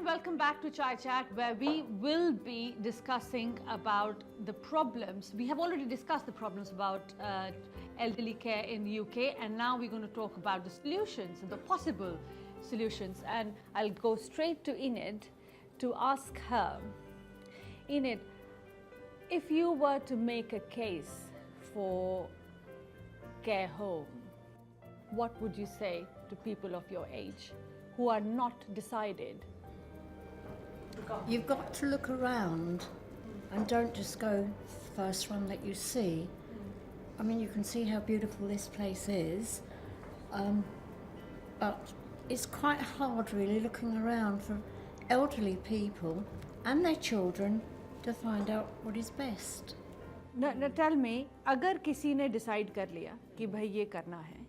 and welcome back to Chai Chat, where we will be discussing about the problems. We have already discussed the problems about elderly care in the UK, and now we're going to talk about the solutions, the possible solutions. And I'll go straight to Enid to ask her, Enid, if you were to make a case for care home, what would you say to people of your age who are not decided? You've got to look around and don't just go first one that you see. I mean, you can see how beautiful this place is, but it's quite hard really looking around for elderly people and their children to find out what is best. Now tell me, अगर किसी ने decide कर लिया कि भाई ये करना है,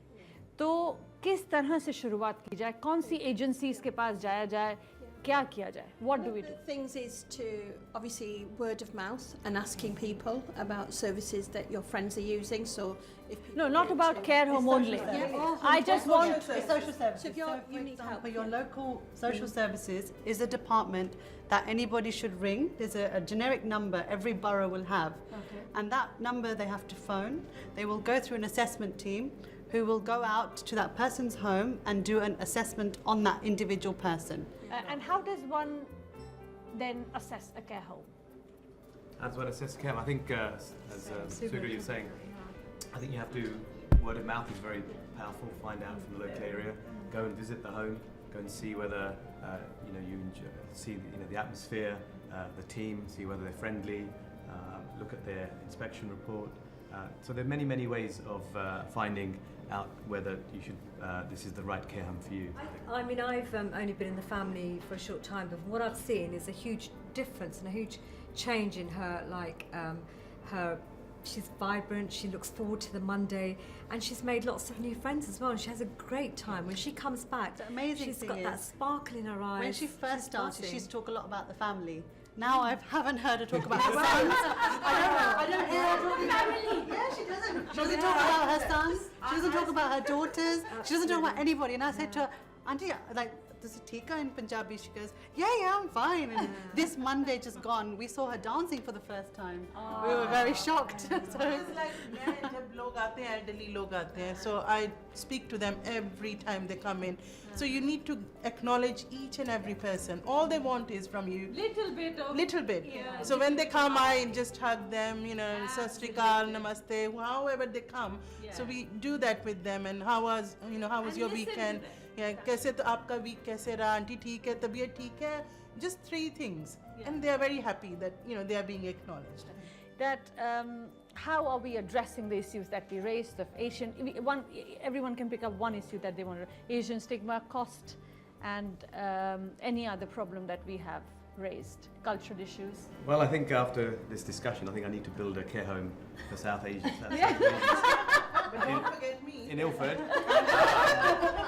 तो किस तरह से शुरुआत की जाए? कौन सी agencies के पास जाया जाए? क्या किया जाए? What do we do? One of the things is to obviously word of mouth and asking people about services that your friends are using. So if people No, not about care home only. I just want It's social services. So if you're, for you need help, example, your local social services is a department that anybody should ring. There's a generic number every borough will have. Okay. And that number they have to phone. They will go through an assessment team who will go out to that person's home and do an assessment on that individual person. And how does one then assess a care home? As well assess care, I think, as Suga you're saying, I think you have to, word of mouth is very powerful, find out from the local area, go and visit the home, go and see whether, you enjoy, see the atmosphere, the team, see whether they're friendly, look at their inspection report. So there are many, many ways of finding out whether you should, this is the right care home for you. I mean, I've only been in the family for a short time, but what I've seen is a huge difference and a huge change in her, she's vibrant, she looks forward to the Monday, and she's made lots of new friends as well, and she has a great time. When she comes back, The amazing she's thing got that is, sparkle in her eyes. When she first she's started, buzzing. she used to talk a lot about the family. Now I haven't heard her talk about her sons. I don't hear her talking about family. Yeah, she doesn't. She doesn't talk about her sons. She doesn't talk about her daughters. She doesn't talk about anybody. And I said to her, Auntie, like, does it tika in Punjabi? She goes, yeah, I'm fine. And this Monday just gone, we saw her dancing for the first time. We were very shocked. So It's like जब लोग आते हैं, elderly लोग आते हैं, so I speak to them every time they come in. So you need to acknowledge each and every person. All they want is from you. Little bit. Yeah. So when they come, I just hug them, Sat Sri Akal, Namaste, however they come. So we do that with them. And how was your weekend? Yeah, कैसे तो आपका week कैसे रहा? Aunty ठीक है, तबीयत ठीक है? Just 3 things, and they are very happy that they are being acknowledged. That how are we addressing the issues that we raised of Asian? Everyone can pick up one issue that they want to. Asian stigma, cost, and any other problem that we have raised, cultural issues. Well, I think after this discussion, I think I need to build a care home for South Asians. But don't forget me. In Ilford.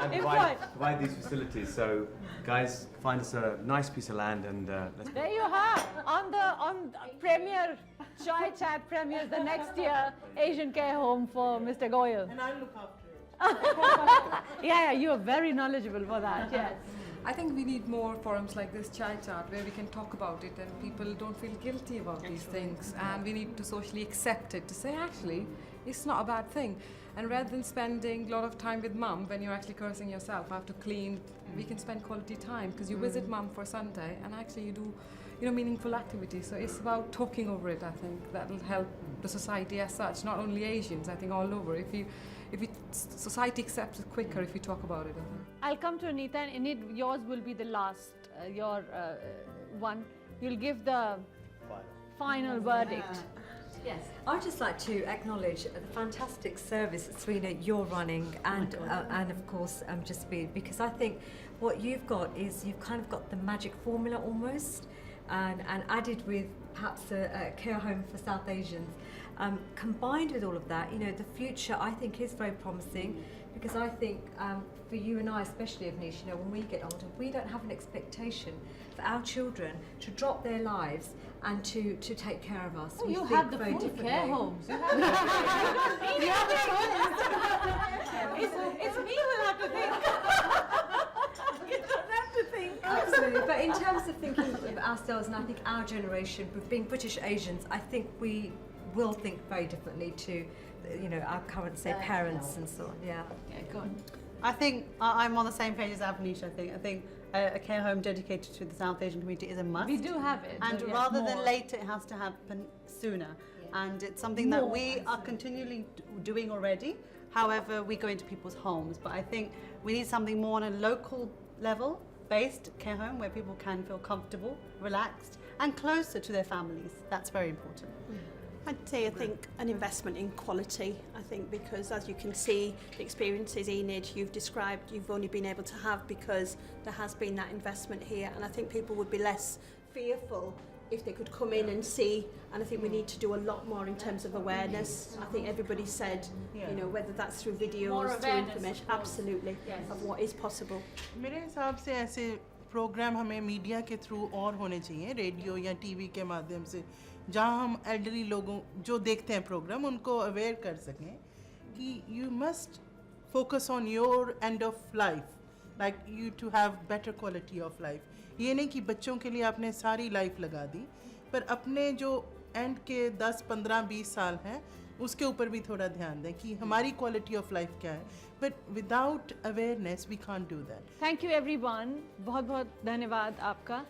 And provide these facilities. So, guys, find us a nice piece of land and let's. There you have on Premier Chai Chat premieres the next year Asian care home for Mr. Goyal. And I'll look after it. Yeah, you are very knowledgeable for that. Yes. I think we need more forums like this Chai Chat where we can talk about it and people don't feel guilty about these things, and we need to socially accept it, to say actually it's not a bad thing. And rather than spending a lot of time with mum when you're actually cursing yourself, I have to clean, we can spend quality time because you visit mum for Sunday and actually you do meaningful activities. So it's about talking over it. I think that'll help the society as such, not only Asians, I think all over. If society accepts it quicker if you talk about it, I think. I'll come to Anita, and Enid, yours will be the last, your one. You'll give the final verdict. Yes, I'd just like to acknowledge the fantastic service, Serena, you're running, and of course, because I think what you've got is you've kind of got the magic formula almost, and added with perhaps a care home for South Asians. Combined with all of that, the future I think is very promising, because I think for you and I, especially Avnish, when we get older, we don't have an expectation for our children to drop their lives and to take care of us. Oh, We you think have the very full differently. care homes. You have the it's me who have to think. You don't have to think. Absolutely, but in terms ourselves, and I think our generation, being British Asians, I think we will think very differently to, our current, say, parents and so on. Yeah. Yeah, go on. I think I'm on the same page as Avnish. I think a care home dedicated to the South Asian community is a must. We do have it. And but yes, rather more. than later, it has to happen sooner. And it's something that we are continually doing already. However, we go into people's homes. But I think we need something more on a local level based care home where people can feel comfortable, relaxed, and closer to their families. That's very important. I'd say I think an investment in quality, I think, because as you can see, the experiences, Enid, you've described, you've only been able to have because there has been that investment here, and I think people would be less fearful if they could come in and see, and I think we need to do a lot more in terms of awareness. I think everybody said, whether that's through More videos, through awareness, information, of course. absolutely, Yes. of what is possible. मेरे हिसाब से ऐसे programme हमें media के through और होने चाहिए, radio या टीवी के माध्यम से, जहां हम एल्डरली लोगों जो देखते हैं प्रोग्राम उनको अवेयर कर सकें कि you must focus on your end of life, like you to have better quality of life. ये नहीं कि बच्चों के लिए आपने सारी लाइफ लगा दी, पर अपने जो एंड के 10, 15, 20 साल हैं उसके ऊपर भी थोड़ा ध्यान दें कि हमारी क्वालिटी ऑफ लाइफ क्या है। But without awareness we can't do that. Thank you everyone, बहुत बहुत धन्यवाद आपका।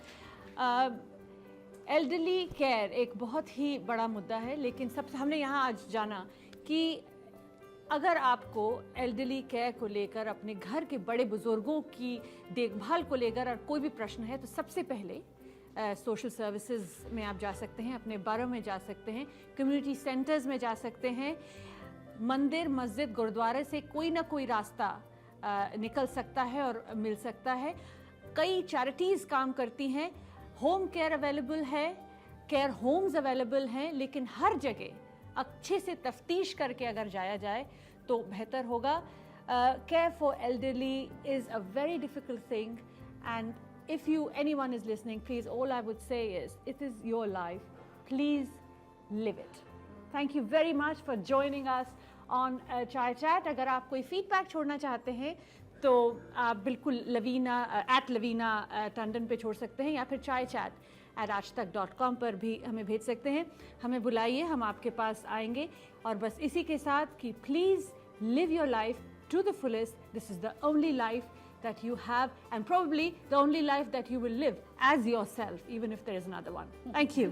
एल्डरली केयर एक बहुत ही बड़ा मुद्दा है, लेकिन सबसे हमने यहाँ आज जाना कि अगर आपको एल्डरली केयर को लेकर, अपने घर के बड़े बुजुर्गों की देखभाल को लेकर और कोई भी प्रश्न है, तो सबसे पहले सोशल सर्विसेज में आप जा सकते हैं, अपने बारों में जा सकते हैं, कम्युनिटी सेंटर्स में जा सकते हैं, मंदिर, मस्जिद, गुरुद्वारे से कोई ना कोई रास्ता निकल सकता है और मिल सकता है। कई चैरिटीज़ काम करती हैं, होम केयर अवेलेबल है, केयर होम्स अवेलेबल हैं, लेकिन हर जगह अच्छे से तफ्तीश करके अगर जाया जाए तो बेहतर होगा। Care for elderly is a very difficult thing, and if anyone is listening, please, all I would say is, it is your life. Please live it. Thank you very much for joining us on Chai Chat. अगर आप कोई feedback छोड़ना चाहते हैं तो आप बिल्कुल लवीना टंडन पे छोड़ सकते हैं, या फिर chaichat@aajtak.com पर भी हमें भेज सकते हैं। हमें बुलाइए, हम आपके पास आएंगे। और बस इसी के साथ कि please live your life to the fullest. This is the only life that you have, and probably the only life that you will live as yourself, even if there is another one. Thank you.